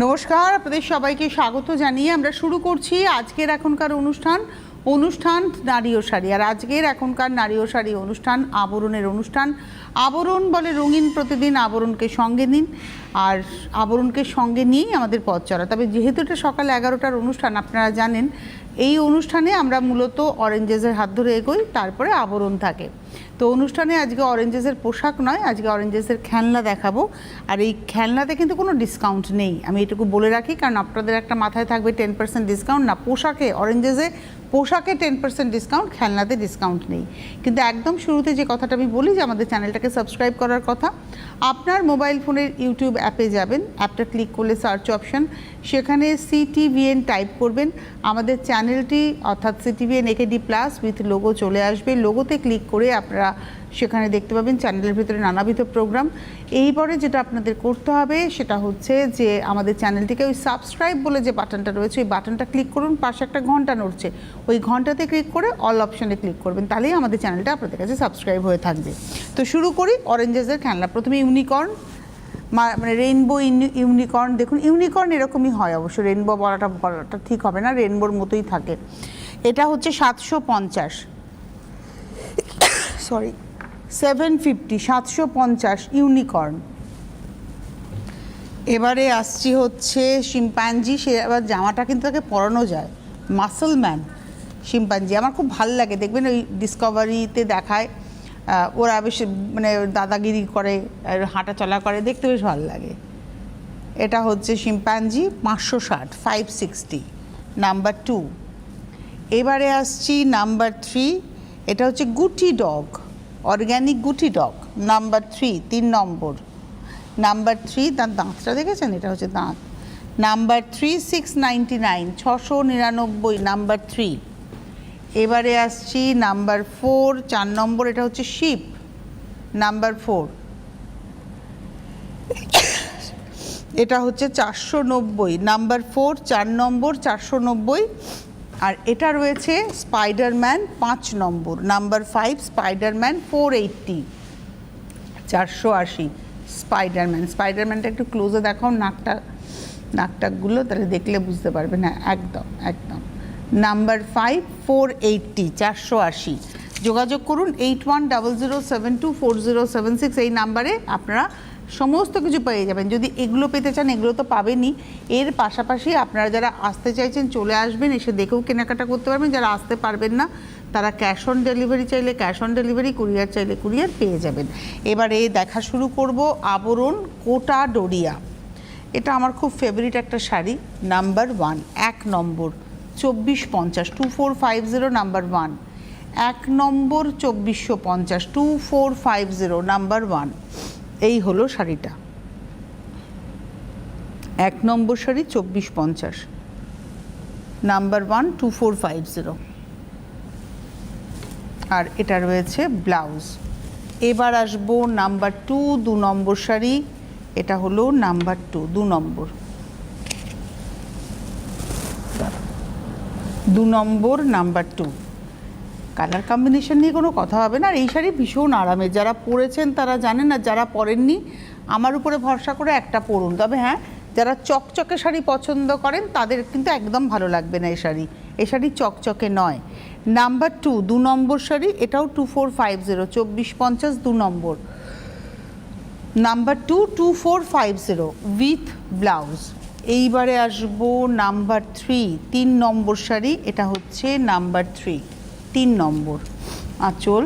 নমস্কার, আপনাদের সবাইকে স্বাগত জানিয়ে আমরা শুরু করছি আজকের এখনকার অনুষ্ঠান নারী ও শাড়ি। আর আজকের এখনকার নারী ও শাড়ি অনুষ্ঠান আবরণের অনুষ্ঠান। আবরণ বলে রঙিন প্রতিদিন, আবরণকে সঙ্গে নিন আর আবরণকে সঙ্গে নিয়েই আমাদের পথ চলা। তবে যেহেতু এটা সকাল 11টার অনুষ্ঠান, আপনারা জানেন এই অনুষ্ঠানে আমরা মূলত অরেঞ্জেসের হাত ধরে এগোই, তারপরে আবরণ থাকে। তো অনুষ্ঠানে আজকে অরেঞ্জেসের পোশাক নয়, আজকে অরেঞ্জেসের খেলনা দেখাবো। আর এই খেলনাতে কিন্তু কোনো ডিসকাউন্ট নেই, আমি এটুকু বলে রাখি, কারণ আপনাদের একটা মাথায় থাকবে 10% ডিসকাউন্ট। না, পোশাকে অরেঞ্জেসে পোশাকে 10% ডিসকাউন্ট, খেলনাতে ডিসকাউন্ট নেই। কিন্তু একদম শুরুতে যে কথাটা আমি বলি যে আমাদের চ্যানেলটাকে সাবস্ক্রাইব করার কথা। আপনার মোবাইল ফোনের ইউটিউব অ্যাপে যাবেন, অ্যাপটা ক্লিক করলে সার্চ অপশন, সেখানে CTVN টাইপ করবেন। আমাদের চ্যানেলটি অর্থাৎ CTVN AKD+ উইথ লোগো চলে আসবে। লোগোতে ক্লিক করে আপনারা সেখানে দেখতে পাবেন চ্যানেলের ভিতরে নানাবিধ প্রোগ্রাম। এইবারে যেটা আপনাদের করতে হবে সেটা হচ্ছে যে আমাদের চ্যানেলটিকে ওই সাবস্ক্রাইব বলে যে বাটনটা রয়েছে ওই বাটনটা ক্লিক করুন, পাশে একটা ঘন্টা নড়ছে, ওই ঘন্টাতে ক্লিক করে অল অপশানে ক্লিক করবেন, তাহলেই আমাদের চ্যানেলটা আপনাদের কাছে সাবস্ক্রাইব হয়ে থাকবে। তো শুরু করি অরেঞ্জেসের খেলনা। প্রথমে ইউনিকর্ন, মানে রেইনবো ইউনিকর্ন। দেখুন ইউনিকর্ন এরকমই হয়, অবশ্য রেইনবো বলাটা ঠিক হবে না, রেইনবোর মতোই থাকে। এটা হচ্ছে 750, সরি 750, 750 ইউনিকর্ন। এবারে আসছি হচ্ছে শিম্পাঞ্জি। সে আবার জামাটা কিন্তু তাকে পরানো যায়, মাসলম্যান শিম্পাঞ্জি। আমার খুব ভাল লাগে, দেখবেন ওই ডিসকভারিতে দেখায় ওরা বেশ মানে দাদাগিরি করে, হাঁটা চলা করে, দেখতে বেশ ভালো লাগে। এটা হচ্ছে শিম্পাঞ্জি 560, 560 নাম্বার 2। এবারে আসছি নাম্বার 3। এটা হচ্ছে গুটি ডগ, অর্গ্যানিক গুটি ডগ নাম্বার 3, 3 নম্বর। নাম্বার 3, তার দাঁতটা দেখেছেন, এটা হচ্ছে দাঁত। Number 3 699, 699 number 3। এবারে আসছি নাম্বার 4, 4 নম্বর। এটা হচ্ছে শিপ নাম্বার 4। এটা হচ্ছে 490 নাম্বার 4, 4 নম্বর, 490। আর এটা রয়েছে স্পাইডারম্যান 5 নম্বর নাম্বার 5, স্পাইডারম্যান 480, 480 স্পাইডারম্যানটা একটু ক্লোজে দেখাও, নাকটাকগুলো, তাহলে দেখলে বুঝতে পারবেন। হ্যাঁ, একদম একদম। নাম্বার 5, 480, 480। যোগাযোগ করুন 8100724076, এই নাম্বারে আপনারা সমস্ত কিছু পেয়ে যাবেন। যদি এগুলো পেতে চান, এগুলো তো পাবেনই, এর পাশাপাশি আপনারা যারা আসতে চাইছেন চলে আসবেন, এসে দেখেও কেনাকাটা করতে পারবেন। যারা আসতে পারবেন না তারা ক্যাশ অন ডেলিভারি চাইলে ক্যাশ অন ডেলিভারি, কুরিয়ার চাইলে কুরিয়ার পেয়ে যাবেন। এবারে দেখা শুরু করব আবরণ কোটা ডোরিয়া। এটা আমার খুব ফেভারিট একটা শাড়ি, নাম্বার 1, 1 নম্বর 2450, 2450 নাম্বার 1, 1 নম্বর 2450, 2450 নাম্বার 1। এই হলো শাড়িটা, 1 নম্বর শাড়ি 2450, নাম্বার 1, 2450। আর এটা রয়েছে ব্লাউজ। এবার আসবো নাম্বার 2, 2 নম্বর শাড়ি। এটা হলো নাম্বার 2, 2 নম্বর, 2 নম্বর নাম্বার 2। কালার কম্বিনেশন নিয়ে কোনো কথা হবে না। আর এই শাড়ি ভীষণ আরামের, যারা পরেছেন তারা জানেন, আর যারা পরেননি আমার উপরে ভরসা করে একটা পরুন। তবে হ্যাঁ, যারা চকচকে শাড়ি পছন্দ করেন তাদের কিন্তু একদম ভালো লাগবে না এই শাড়ি চকচকে নয়। নাম্বার 2, 2 নম্বর শাড়ি, এটাও 2450, 2450, 2 নম্বর। Number 2, 2450 with blouse. এইবারে আসবো নাম্বার 3, 3 নম্বর শাড়ি। এটা হচ্ছে নাম্বার 3, 3 নম্বর আঁচল।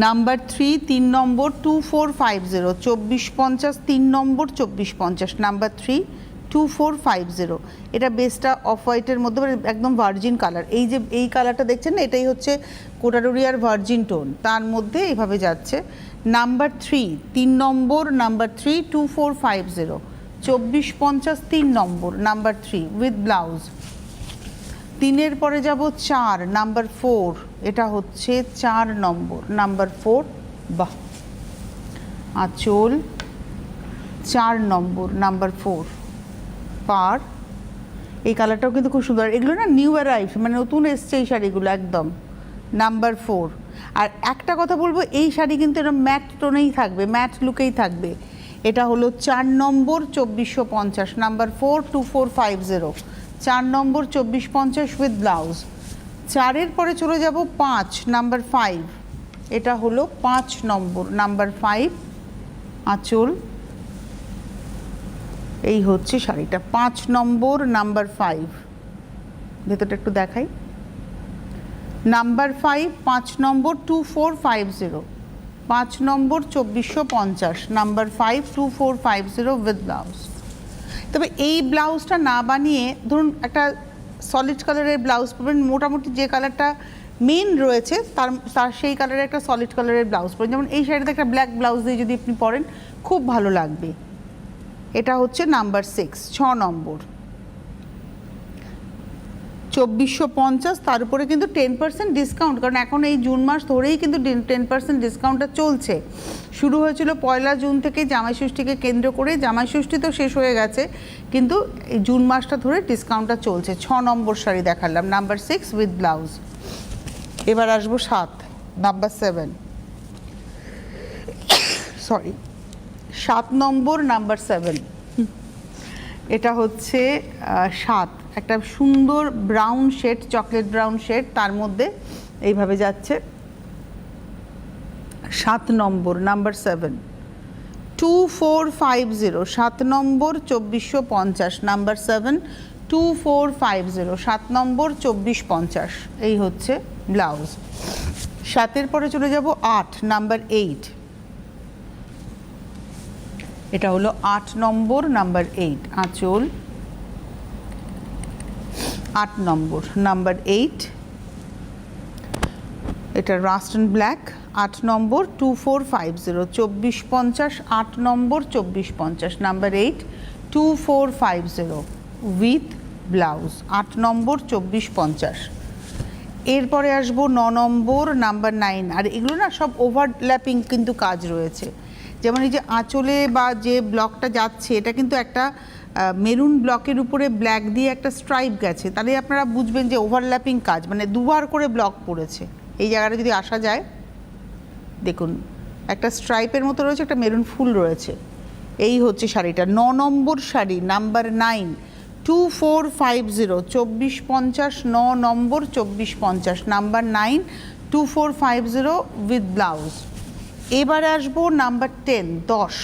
নাম্বার 3, 3 নম্বর 2450, 2450, 3 নম্বর 2450, নাম্বার 3, 2450। এটা বেসটা অফ হোয়াইটের মধ্যে, একদম ভার্জিন কালার। এই যে এই কালারটা দেখছেন না, এটাই হচ্ছে কোটাডোরিয়ার ভার্জিন টোন, তার মধ্যে এইভাবে যাচ্ছে। নাম্বার 3, 3 নম্বর, নাম্বার 3, 2450, 2450, 3 নম্বর, নাম্বার 3 উইথ ব্লাউজ। 3-এর পরে যাব 4, নাম্বার 4। এটা হচ্ছে 4 নম্বর, নাম্বার 4। বাহ, আঁচল 4 নম্বর, নাম্বার 4 পার। এই কালারটাও কিন্তু খুব সুন্দর। এগুলো না নিউ অ্যারাইভ, মানে নতুন এসছে এই শাড়িগুলো একদম। নাম্বার 4। আর একটা কথা বলবো, এই শাড়ি কিন্তু এরকম ম্যাট টোনেই থাকবে, ম্যাট লুকেই থাকবে। এটা হলো 4 নম্বর 2450, নাম্বার 4 2450, 4 নম্বর 2450 উইথ ব্লাউজ। 4-এর পরে চলে যাব 5, নাম্বার 5, এটা হলো 5 নম্বর, নাম্বার 5 আঁচল। এই হচ্ছে শাড়িটা 5 নম্বর, নাম্বার 5। ভেতরটা একটু দেখাই। Number 5, 5 number 2450, 5 number 2450, number 5 2450 with blouse. তবে এই ব্লাউজটা না বানিয়ে ধরুন একটা সলিড কালারের ব্লাউজ পাবেন, মোটামুটি যে কালারটা মেন রয়েছে তার সেই কালারের একটা সলিড কালারের ব্লাউজ পাবেন। যেমন এই শাড়িতে একটা ব্ল্যাক ব্লাউজ দিয়ে যদি আপনি পরেন খুব ভালো লাগবে। এটা হচ্ছে নাম্বার 6, 6 নম্বর 2450, তার উপরে কিন্তু 10% ডিসকাউন্ট, কারণ এখন এই জুন মাস ধরেই কিন্তু 10% ডিসকাউন্টটা চলছে। শুরু হয়েছিল 1 জুন থেকে জামাই ষষ্ঠীকে কেন্দ্র করে, জামাই ষষ্ঠী তো শেষ হয়ে গেছে, কিন্তু এই জুন মাসটা ধরে ডিসকাউন্টটা চলছে। 6 নম্বর শাড়ি দেখালাম, নাম্বার 6 উইথ ব্লাউজ। এবার আসবো 7, নাম্বার 7, সরি 7 নম্বর, নাম্বার 7। এটা হচ্ছে 7, একটা সুন্দর brown shade, chocolate brown shade, তার মধ্যে এইভাবে যাচ্ছে। 7 নম্বর, নাম্বার 7 2450, 7 নম্বর 2450, নাম্বার 7 2450, 7 নম্বর 2450। এই হচ্ছে ব্লাউজ। 7-এর পরে চলে যাব 8, নাম্বার 8, এটা হলো 8 নম্বর, নাম্বার 8 আঁচল। 8 নম্বর, নাম্বার 8, এটা rust and black. 8 number 2450, 2450, 8 number 2450, number 8 2450 with blouse. 8 number 2450। এরপরে আসবো 9 নম্বর, নাম্বার 9। আর এগুলো না সব ওভারল্যাপিং কিন্তু কাজ রয়েছে। যেমন এই যে আঁচলে বা যে ব্লকটা যাচ্ছে, এটা কিন্তু একটা মেরুন ব্লকের উপরে ব্ল্যাক দিয়ে একটা স্ট্রাইপ গেছে, তাহলে আপনারা বুঝবেন যে ওভারল্যাপিং কাজ, মানে দুবার করে ব্লক পড়েছে। এই জায়গাটা যদি আসা যায়, দেখুন একটা স্ট্রাইপের মতো রয়েছে, একটা মেরুন ফুল রয়েছে। এই হচ্ছে শাড়িটা 9 নম্বর শাড়ি, নাম্বার 9 2450, 2450, 9 নম্বর 2450, নাম্বার 9 2450 উইথ ব্লাউজ। এবারে আসবো নাম্বার 10, 10,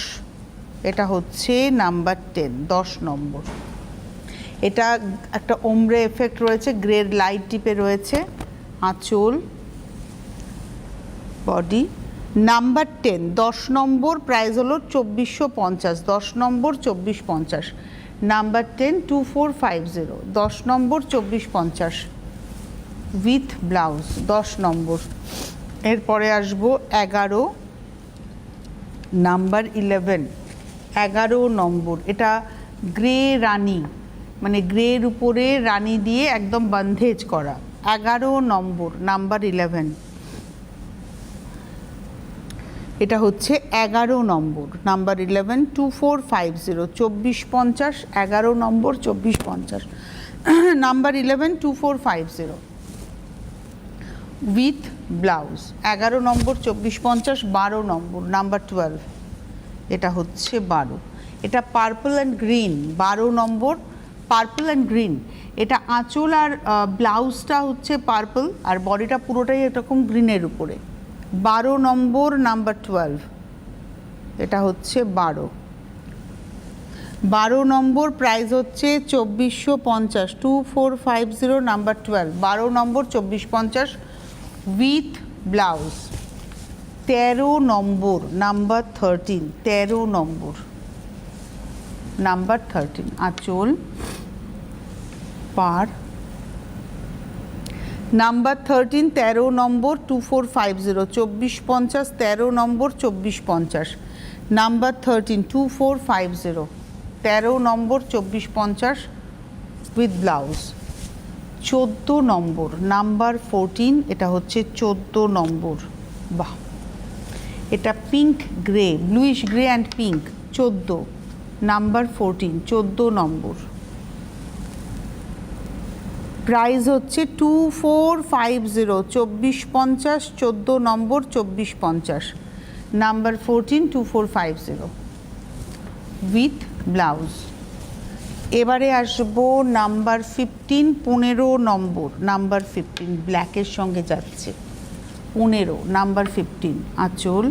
এটা হচ্ছে নাম্বার 10, 10 নম্বর। এটা একটা ওমব্রে এফেক্ট রয়েছে, গ্রের লাইট টিপে রয়েছে, আঁচল, বডি। নাম্বার 10, 10 নম্বর, প্রাইস হলো 2450, 10 নম্বর 2450, নাম্বার 10 2450, 10 নম্বর 2450 উইথ ব্লাউজ, 10 নম্বর। এরপরে আসবো 11, নাম্বার 11, 11 নম্বর। এটা গ্রে রানী, মানে গ্রের উপরে রানী দিয়ে একদম বন্ধেজ করা। 11 নম্বর, নাম্বার 11, এটা হচ্ছে 11 নম্বর, নাম্বার 11 2450, 2450, 11 নম্বর 2450, নাম্বার 11 2450 উইথ ব্লাউজ। 11 নম্বর 2450, 12 নম্বর, নাম্বার 12, এটা হচ্ছে 12। এটা পার্পল অ্যান্ড গ্রিন, 12 নম্বর পার্পল অ্যান্ড গ্রিন। এটা আঁচল আর ব্লাউজটা হচ্ছে পার্পল, আর বডিটা পুরোটাই এরকম গ্রিনের উপরে। 12 নম্বর, নাম্বার 12, এটা হচ্ছে 12। 12 নম্বর, প্রাইস হচ্ছে 2450, 2450, number 12, 12 number 2450 with blouse. 13 number, number 13, 13 number, number 13 আঁচল, পার। Number 13, 13 number 2450, 2450, 13 number 2450, number 13 2450, 13 number 2450 with blouse. 14 number, number 14, এটা হচ্ছে 14 নম্বর। বাহ, এটা pink grey, bluish grey and pink, 14, number 14, 14 number. Price হচ্ছে 2450, 2450, 14 নম্বর 2450, নাম্বার 14 2450। With blouse. এবারে আসবো নাম্বার 15, 15 নম্বর, number 15 ব্ল্যাকের সঙ্গে যাচ্ছে, 15 নাম্বার 15 আঁচল।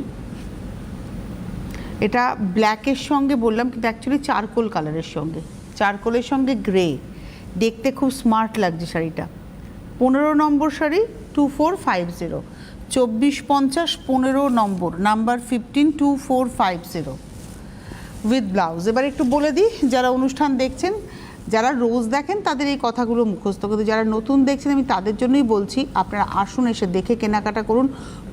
এটা ব্ল্যাকের সঙ্গে বললাম কিন্তু অ্যাকচুয়ালি চারকোল কালারের সঙ্গে, চারকোলের সঙ্গে গ্রে, দেখতে খুব স্মার্ট লাগছে শাড়িটা। 15 নম্বর শাড়ি 2450, 2450, 15 নম্বর, নাম্বার 15, 2450 উইথ ব্লাউজ। এবার একটু বলে দিই, যারা অনুষ্ঠান দেখছেন, যারা রোজ দেখেন তাদের এই কথাগুলো মুখস্থ, কিন্তু যারা নতুন দেখছেন আমি তাদের জন্যই বলছি, আপনারা আসুন, এসে দেখে কেনাকাটা করুন।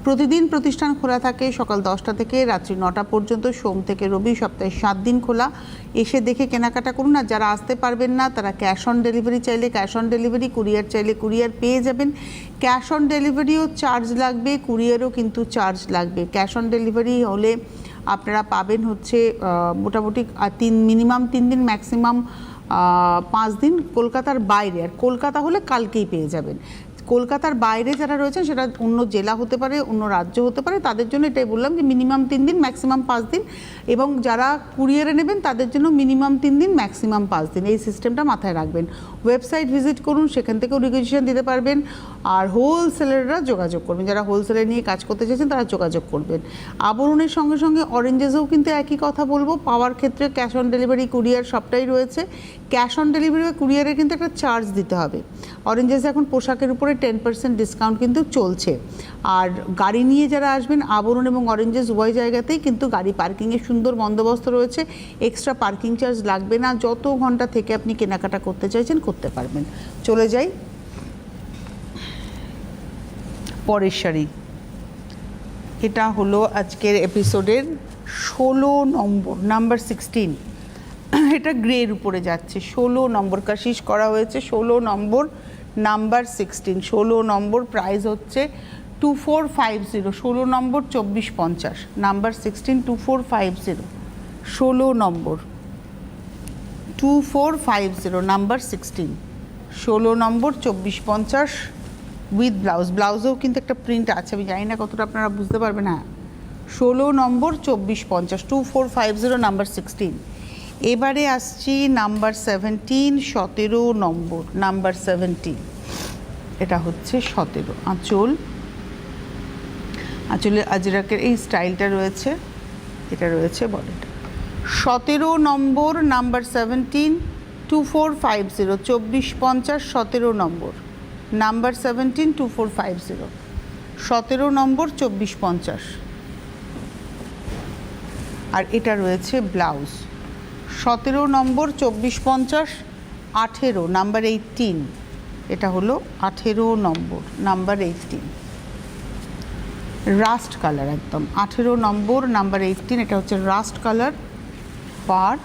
প্রতিদিন প্রতিষ্ঠান খোলা থাকে সকাল 10টা থেকে রাত্রি 9টা পর্যন্ত, সোম থেকে রবি, সপ্তাহে 7 দিন খোলা। এসে দেখে কেনাকাটা করুন। আর যারা আসতে পারবেন না তারা ক্যাশ অন ডেলিভারি চাইলে ক্যাশ অন ডেলিভারি, কুরিয়ার চাইলে কুরিয়ার পেয়ে যাবেন। ক্যাশ অন ডেলিভারিও চার্জ লাগবে, কুরিয়ারও কিন্তু চার্জ লাগবে। ক্যাশ অন ডেলিভারি হলে আপনারা পাবেন হচ্ছে মোটামুটি মিনিমাম 3 দিন, ম্যাক্সিমাম 5 দিন কলকাতার বাইরে। আর কলকাতা হলে কালকেই পেয়ে যাবেন। কলকাতার বাইরে যারা রয়েছেন, সেটা অন্য জেলা হতে পারে, অন্য রাজ্য হতে পারে, তাদের জন্য এটাই বললাম যে মিনিমাম 3 দিন, ম্যাক্সিমাম 5 দিন। এবং যারা কুরিয়ারে নেবেন তাদের জন্য মিনিমাম 3 দিন, ম্যাক্সিমাম 5 দিন, এই সিস্টেমটা মাথায় রাখবেন। ওয়েবসাইট ভিজিট করুন, সেখান থেকেও রিকুইজিশন দিতে পারবেন। আর হোলসেলাররা যোগাযোগ করবেন, যারা হোলসেলার নিয়ে কাজ করতে চাইছেন তারা যোগাযোগ করবেন। আবরণের সঙ্গে সঙ্গে অরেঞ্জেসেও কিন্তু একই কথা বলবো, পাওয়ার ক্ষেত্রে ক্যাশ অন ডেলিভারি, কুরিয়ার সবটাই রয়েছে। ক্যাশ অন ডেলিভারি বা কুরিয়ারে কিন্তু একটা চার্জ দিতে হবে। অরেঞ্জেসে এখন পোশাকের উপরে 10% ডিসকাউন্ট কিন্তু চলছে। আর গাড়ি নিয়ে যারা আসবেন, আবরণ এবং অরেঞ্জেস উভয় জায়গাতেই কিন্তু গাড়ি পার্কিংয়ের সুন্দর বন্দোবস্ত রয়েছে, এক্সট্রা পার্কিং চার্জ লাগবে না। যত ঘন্টা থেকে আপনি কেনাকাটা করতে চাইছেন করতে পারবেন। চলে যাই পরের শাড়ি। এটা হলো আজকের এপিসোডের 16 নম্বর, নাম্বার 16। এটা গ্রের উপরে যাচ্ছে, 16 নম্বর কাশিস করা হয়েছে, 16 নম্বর, নাম্বার 16, 16 নম্বর, প্রাইস হচ্ছে 2450, 16 number 2450, number 16, 2450, 16 number 2450, number 16, 16 number 2450 with blouse. ব্লাউজেও কিন্তু একটা প্রিন্ট আছে, আমি জানি না কতটা আপনারা বুঝতে পারবেন। হ্যাঁ, 16 নম্বর 2450, 2450, নাম্বার 16। এবারে আসছি নাম্বার 17, 17 নম্বর, নাম্বার 17। এটা হচ্ছে 17 আঁচল, আঁচলের আজরাকের এই স্টাইলটা রয়েছে, এটা রয়েছে বডিটা। 17 নম্বর, নাম্বার 17, 2450, 2450, 17 নম্বর, নাম্বার 17, 2450, 17 নম্বর 2450। আর এটা রয়েছে ব্লাউজ। 17 নম্বর 2450, 18 নাম্বার 18, এটা হলো 18 নম্বর, নাম্বার 18, রাস্ট কালার একদম। 18 নম্বর, নাম্বার 18, এটা হচ্ছে রাস্ট কালার পার।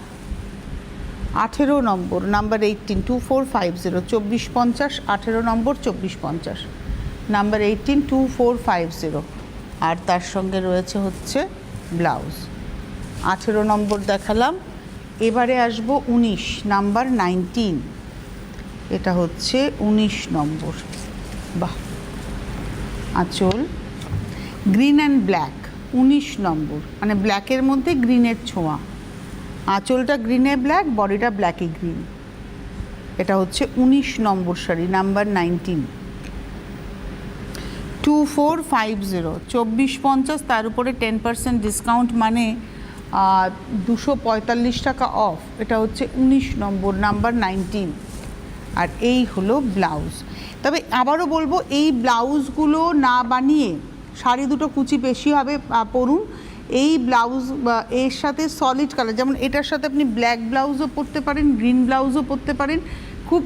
18 নম্বর, নাম্বার 18, 2450, 2450, 18 নম্বর 2450, নাম্বার 18, 2450। আর তার সঙ্গে রয়েছে হচ্ছে ব্লাউজ। 18 নম্বর দেখালাম। এবারে আসবো 19 নাম্বার, 19, এটা হচ্ছে 19 নম্বর। বাহ, আঁচল গ্রিন অ্যান্ড ব্ল্যাক, 19 নম্বর, মানে ব্ল্যাকের মধ্যে গ্রিনের ছোঁয়া। আঁচলটা গ্রিনে ব্ল্যাক, বডিটা ব্ল্যাকে গ্রিন। এটা হচ্ছে 19 নম্বর শাড়ি, নাম্বার 19, 2450, 2450, তার উপরে 10% ডিসকাউন্ট, মানে 245 টাকা অফ। এটা হচ্ছে 19 নম্বর, নাম্বার 19। আর এই হলো ব্লাউজ। তবে আবারও বলবো, এই ব্লাউজগুলো না বানিয়ে শাড়ি দুটো কুচি বেশি হবে পরুন। এই ব্লাউজ এর সাথে সলিড কালার, যেমন এটার সাথে আপনি ব্ল্যাক ব্লাউজও পরতে পারেন, গ্রিন ব্লাউজও পরতে পারেন, খুব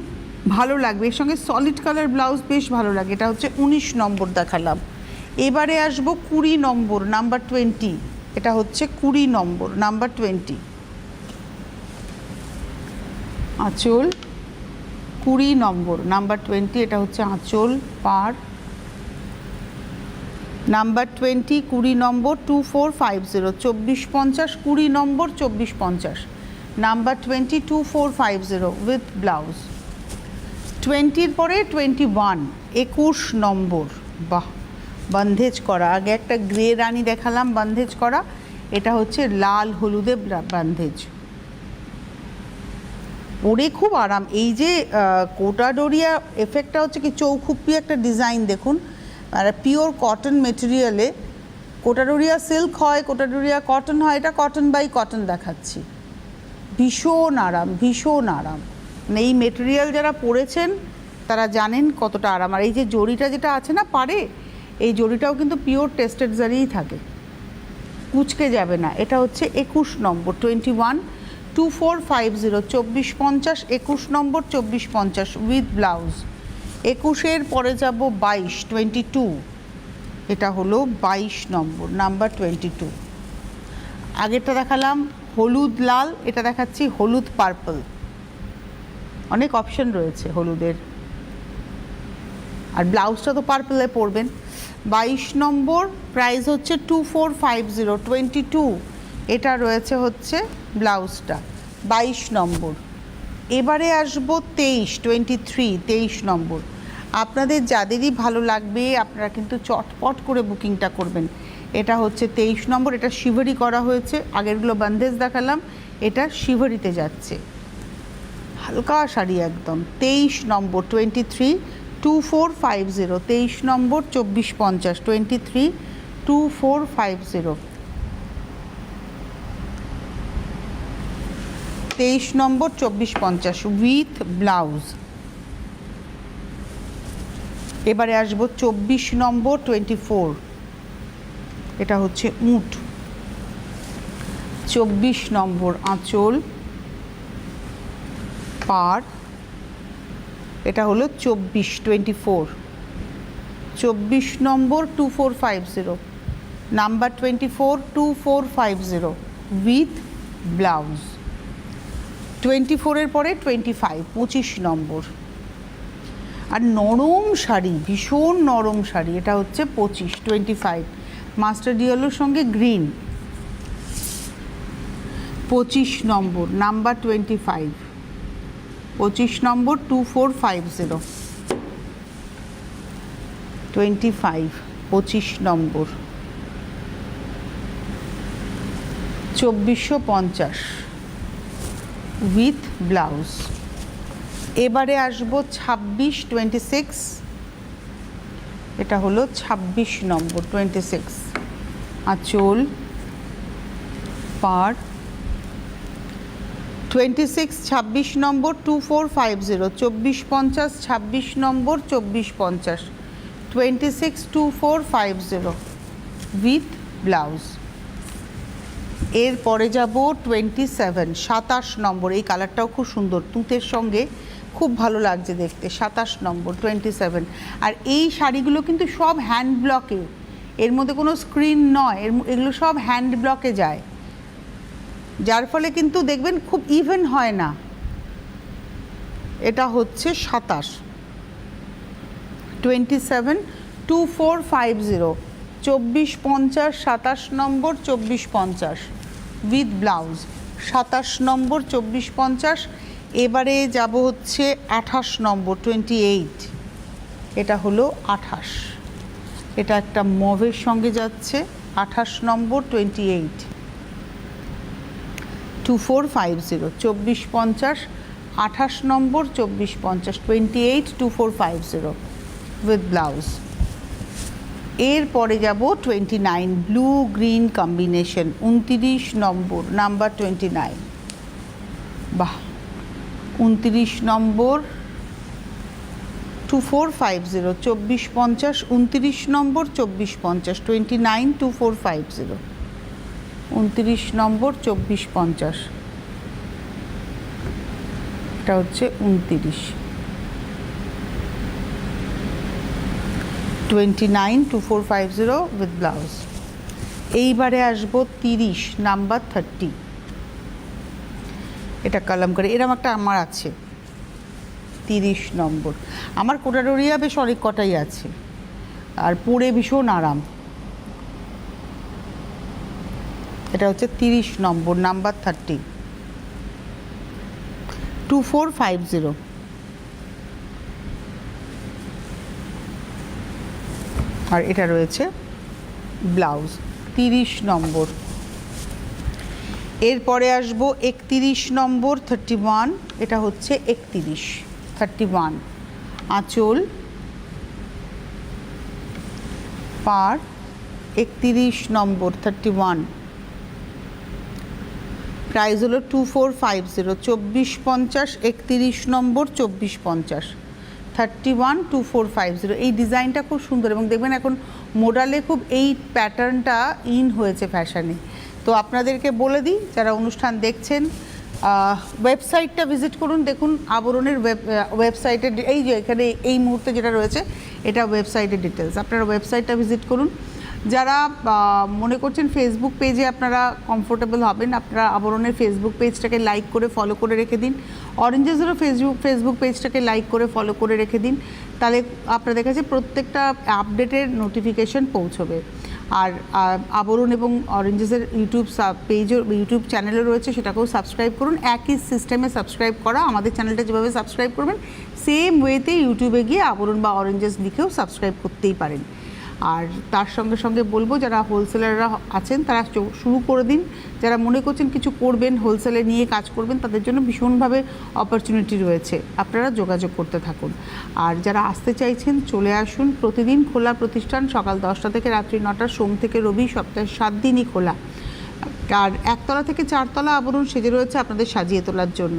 ভালো লাগবে। এর সঙ্গে সলিড কালার ব্লাউজ বেশ ভালো লাগে। এটা হচ্ছে 19 নম্বর দেখালাম। এবারে আসবো 20 নম্বর, নাম্বার 20, এটা হচ্ছে 20 নম্বর, নাম্বার 20, আঁচল 20 নম্বর, নাম্বার 20, এটা হচ্ছে আঁচল পার। Number 20, 20 number, 2450, 2450, 20 number 2450, number 20, 2450 with blouse. 20-র পরে 21, 21 নম্বর। বাহ, বন্ধেজ করা। আগে একটা গ্রে রানি দেখালাম বন্ধেজ করা, এটা হচ্ছে লাল হলুদে বন্ধেজ, পরে খুব আরাম। এই যে কোটাডোরিয়া এফেক্টটা হচ্ছে কি চৌখুপ্পি একটা ডিজাইন দেখুন, আর পিওর কটন মেটেরিয়ালে। কোটাডোরিয়া সিল্ক হয়, কোটাডোরিয়া কটন হয়, এটা কটন বাই কটন দেখাচ্ছি। ভীষণ আরাম, ভীষণ আরাম। মানে এই মেটেরিয়াল যারা পরেছেন তারা জানেন কতটা আরাম। আর এই যে জরিটা যেটা আছে না পাড়ে, এই জরিটাও কিন্তু পিওর টেস্টেড জারিই থাকে, কুচকে যাবে না। এটা হচ্ছে 21 নম্বর 21 2450 2450 21 নম্বর 2450 উইথ ব্লাউজ। 21-এর পরে যাব 22 22, এটা হলো 22 নম্বর, নাম্বার 22। আগেরটা দেখালাম হলুদ লাল, এটা দেখাচ্ছি হলুদ পার্পল। অনেক অপশন রয়েছে হলুদের, আর ব্লাউজটা তো পার্পলে পরবেন। 22 নম্বর, প্রাইস হচ্ছে 2450 22, এটা রয়েছে হচ্ছে ব্লাউজটা 22 নম্বর। এবারে আসবো 23 নম্বর। আপনাদের যাদেরই ভালো লাগবে আপনারা কিন্তু চটপট করে বুকিংটা করবেন। এটা হচ্ছে 23 নম্বর, এটা শিভারি করা হয়েছে। আগেরগুলো বন্দেজ দেখালাম, এটা শিভারিতে যাচ্ছে, হালকা শাড়ি একদম। 23 নম্বর 23 2450, 23 নম্বর 2450 23 2450, 23 নম্বর 2450 উইথ ব্লাউজ। এবারে আসবো 24 নম্বর 24, এটা হচ্ছে উট। 24 নম্বর আঁচল পাড়, এটা হলো 24 24 নম্বর 2450, নাম্বার 24 2450 উইথ ব্লাউজ। 24-এর পরে 25 25 নম্বর। আর নরম শাড়ি, ভীষণ নরম শাড়ি, এটা হচ্ছে 25 মাস্টার্ড ইয়েলোর সঙ্গে green. 25 number, number 25 25 number 2450 25 25 number 2450 with blouse. এবারে আসবো 26 এটা হলো 26 নম্বর 26, আঁচল পাড়। 26 নম্বর 2450 2450 26 নম্বর 2450 26 2450 উইথ ব্লাউজ। এরপরে যাব 27 নম্বর, এই কালারটাও খুব সুন্দর, তুঁতের সঙ্গে খুব ভালো লাগছে দেখতে। 27 নম্বর 27। আর এই শাড়িগুলো কিন্তু সব হ্যান্ড ব্লকে, এর মধ্যে কোনো স্ক্রিন নয়, এগুলো সব হ্যান্ড ব্লকে যায়, যার ফলে কিন্তু দেখবেন খুব ইভেন হয় না। এটা হচ্ছে 27 2450 2450 27 নম্বর 2450 উইথ ব্লাউজ। 27 নম্বর 2450। এবারে যাব হচ্ছে 28 নম্বর 28, এটা হলো 28, এটা একটা মভের সঙ্গে যাচ্ছে। 28 নম্বর 28 2450 2450 28 নম্বর 2450 28 2450 উইথ ব্লাউজ। এরপরে যাব 29 ব্লু গ্রিন কম্বিনেশন 29 নম্বর, নাম্বার 29। বাহ, 29 নম্বর 2450 2450 29 নম্বর 2450 29 2450 29 নম্বর 2450, এটা হচ্ছে 29 29 2450 উইথ ব্লাউজ। এইবারে আসবো 30 নাম্বার 30, এটা কালামকারি, এরকম একটা আমার আছে 30 নম্বর। আমার কোটাডোরিয়া বেশ অনেক কটাই আছে, আর পরে ভীষণ আরাম। এটা হচ্ছে 30 নম্বর, নাম্বার 30 2450। আর এটা রয়েছে ব্লাউজ 30 নম্বর। এরপরে আসবো 31 নম্বর 31, এটা হচ্ছে 31 আঁচল পার 31 নম্বর 31, প্রাইস হলো 2450, 2450, 31 নম্বর 2450, 31 2450। এই ডিজাইনটা খুব সুন্দর এবং দেখবেন এখন মোডালে খুব এই প্যাটার্নটা ইন হয়েছে ফ্যাশনে। তো আপনাদেরকে বলে দিই, যারা অনুষ্ঠান দেখছেন ওয়েবসাইটটা ভিজিট করুন, দেখুন আবরণের ওয়েবসাইটের এই যে এখানে এই মুহূর্তে যেটা রয়েছে এটা ওয়েবসাইটের ডিটেলস, আপনারা ওয়েবসাইটটা ভিজিট করুন। যারা মনে করছেন ফেসবুক পেজে আপনারা কমফোর্টেবল হবেন, আপনারা আবরণের ফেসবুক পেজটাকে লাইক করে ফলো করে রেখে দিন, অরেঞ্জেসেরও ফেসবুক পেজটাকে লাইক করে ফলো করে রেখে দিন, তাহলে আপনাদের কাছে প্রত্যেকটা আপডেটের নোটিফিকেশন পৌঁছবে। আর আবরণ এবং অরেঞ্জেসের ইউটিউব চ্যানেলও রয়েছে, সেটাকেও সাবস্ক্রাইব করুন। একই সিস্টেমে সাবস্ক্রাইব করা, আমাদের চ্যানেলটা যেভাবে সাবস্ক্রাইব করবেন সেম ওয়েতে ইউটিউবে গিয়ে আবরণ বা অরেঞ্জেস লিখেও সাবস্ক্রাইব করতেই পারেন। আর তার সঙ্গে সঙ্গে বলবো, যারা হোলসেলাররা আছেন তারা শুরু করে দিন, যারা মনে করছেন কিছু করবেন, হোলসেলে নিয়ে কাজ করবেন, তাদের জন্য ভীষণভাবে অপরচুনিটি রয়েছে, আপনারা যোগাযোগ করতে থাকুন। আর যারা আসতে চাইছেন চলে আসুন, প্রতিদিন খোলা প্রতিষ্ঠান, সকাল 10টা থেকে রাত্রি 9টা, সোম থেকে রবি, সপ্তাহে 7 দিনই খোলা। আর 1তলা থেকে 4তলা আবরণ সেজে রয়েছে আপনাদের সাজিয়ে তোলার জন্য।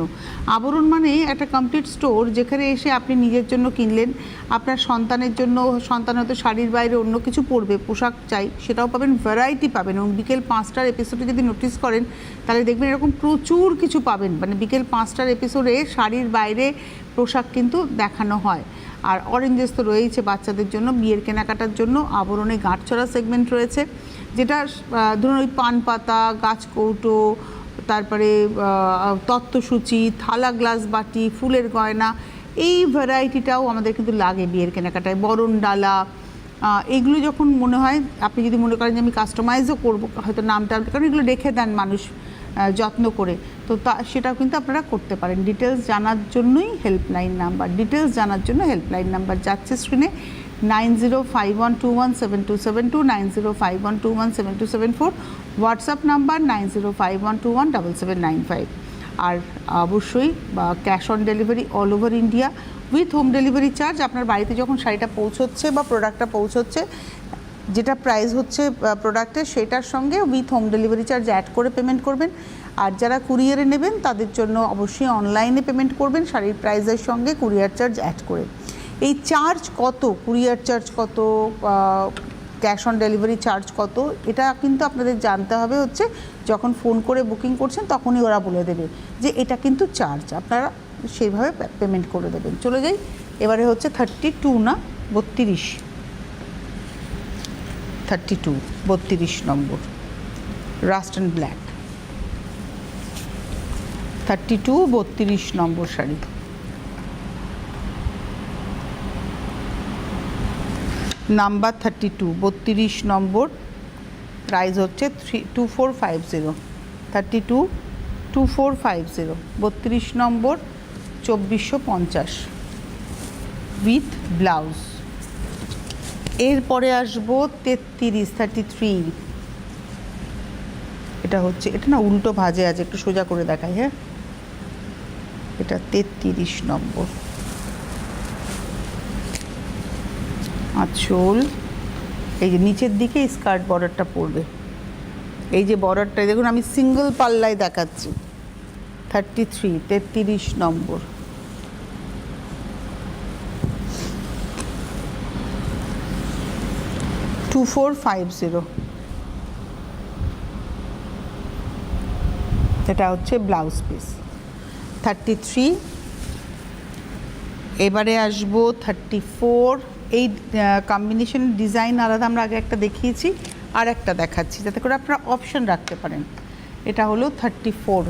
আবরণ মানে একটা কমপ্লিট স্টোর, যেখানে এসে আপনি নিজের জন্য কিনলেন, আপনার সন্তানের জন্য, সন্তান হয়তো শাড়ির বাইরে অন্য কিছু পরবে, পোশাক চাই, সেটাও পাবেন, ভ্যারাইটি পাবেন। এবং বিকেল 5টার এপিসোডে যদি নোটিস করেন তাহলে দেখবেন এরকম প্রচুর কিছু পাবেন, মানে বিকেল 5টার এপিসোডে শাড়ির বাইরে পোশাক কিন্তু দেখানো হয়। আর অরেঞ্জেস তো রয়েছে বাচ্চাদের জন্য, বিয়ের কেনাকাটার জন্য আবরণে গাঁটছড়া সেগমেন্ট রয়েছে, যেটা ধরুন ওই পান পাতা, গাছ কৌটো, তারপরে তত্ত্বসূচি, থালা গ্লাস বাটি, ফুলের গয়না, এই ভ্যারাইটিটাও আমাদের কিন্তু লাগে বিয়ের কেনাকাটায়। বরণ ডালা, এগুলো যখন মনে হয়, আপনি যদি মনে করেন যে আমি কাস্টমাইজও করবো, হয়তো নামটা, কারণ এগুলো রেখে দেন মানুষ যত্ন করে, তো সেটাও কিন্তু আপনারা করতে পারেন। ডিটেলস জানার জন্যই হেল্পলাইন নাম্বার, ডিটেলস জানার জন্য হেল্পলাইন নাম্বার যাচ্ছে স্ক্রিনে, 9051217272, 9051217274, হোয়াটসঅ্যাপ নাম্বার 9051217795। আর অবশ্যই cash on delivery all over India with home delivery charge. আপনার বাড়িতে যখন শাড়িটা পৌঁছচ্ছে বা প্রোডাক্টটা পৌঁছচ্ছে, যেটা প্রাইস হচ্ছে প্রোডাক্টের, সেটার সঙ্গে with home delivery charge add করে পেমেন্ট করবেন। আর যারা কুরিয়ারে নেবেন তাদের জন্য অবশ্যই অনলাইনে পেমেন্ট করবেন শাড়ির প্রাইসের সঙ্গে কুরিয়ার চার্জ অ্যাড করে। এই চার্জ কত, কুরিয়ার চার্জ কত, ক্যাশ অন ডেলিভারি চার্জ কত, এটা কিন্তু আপনাদের জানতে হবে হচ্ছে যখন ফোন করে বুকিং করছেন তখনই ওরা বলে দেবে যে এটা কিন্তু চার্জ, আপনারা সেইভাবে পেমেন্ট করে দেবেন। চলে যাই এবারে হচ্ছে 32 না 32, 32 number rust and black, 32 number sari. Number 32 number, price হচ্ছে 2450, 2450, 32 নম্বর 2450 উইথ ব্লাউজ। এরপরে আসবো 33, এটা হচ্ছে, এটা না উল্টো ভাজে আছে, একটু সোজা করে দেখাই। হ্যাঁ, এটা 33 নম্বর আঁচল, এই যে নিচের দিকে স্কার্ট বর্ডারটা পড়বে, এই যে বর্ডারটা দেখুন, আমি সিঙ্গেল পাল্লায় দেখাচ্ছি। 33 নম্বর, $2450, এটা হচ্ছে ব্লাউজ পিস। 33। এবারে আসবো 34। এই কম্বিনেশনের ডিজাইন আলাদা, আমরা আগে একটা দেখিয়েছি, আর একটা দেখাচ্ছি যাতে করে আপনারা অপশন রাখতে পারেন। এটা হলো 34,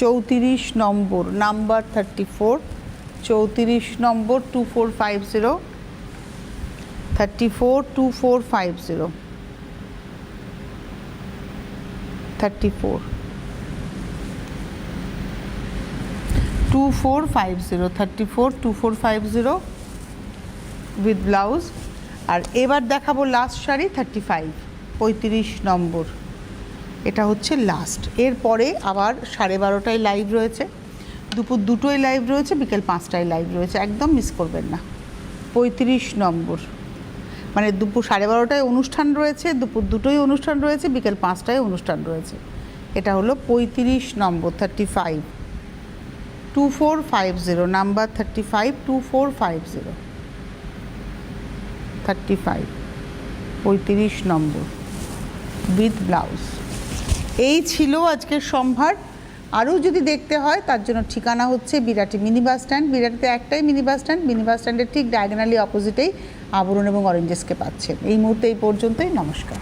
34 নম্বর, নাম্বার 34, 34 নম্বর, 2450, 34, 2450, 34, 2450, 34, 2450 উইথ ব্লাউজ। আর এবার দেখাবো লাস্ট শাড়ি 35 নম্বর, এটা হচ্ছে লাস্ট। এরপরে আবার 12:30টায় লাইভ রয়েছে, দুপুর 2টোয় লাইভ রয়েছে, বিকেল 5টায় লাইভ রয়েছে, একদম মিস করবেন না। 35 নম্বর, মানে দুপুর 12:30টায় অনুষ্ঠান রয়েছে, দুপুর 2টোয় অনুষ্ঠান রয়েছে, বিকেল 5টায় অনুষ্ঠান রয়েছে। এটা হলো 35 নম্বর, 35 2450 নাম্বার 35 2450 35 35 নম্বর উইথ ব্লাউজ। এই ছিল আজকের সম্ভার। আরও যদি দেখতে হয় তার জন্য ঠিকানা হচ্ছে বিরাটি মিনি বাস স্ট্যান্ড। বিরাটিতে একটাই mini bus stand, mini bus স্ট্যান্ডের ঠিক ডায়াগোনালি অপোজিটেই আবরণ এবং অরেঞ্জেসকে পাচ্ছেন। এই মুহূর্তে এই পর্যন্তই, নমস্কার।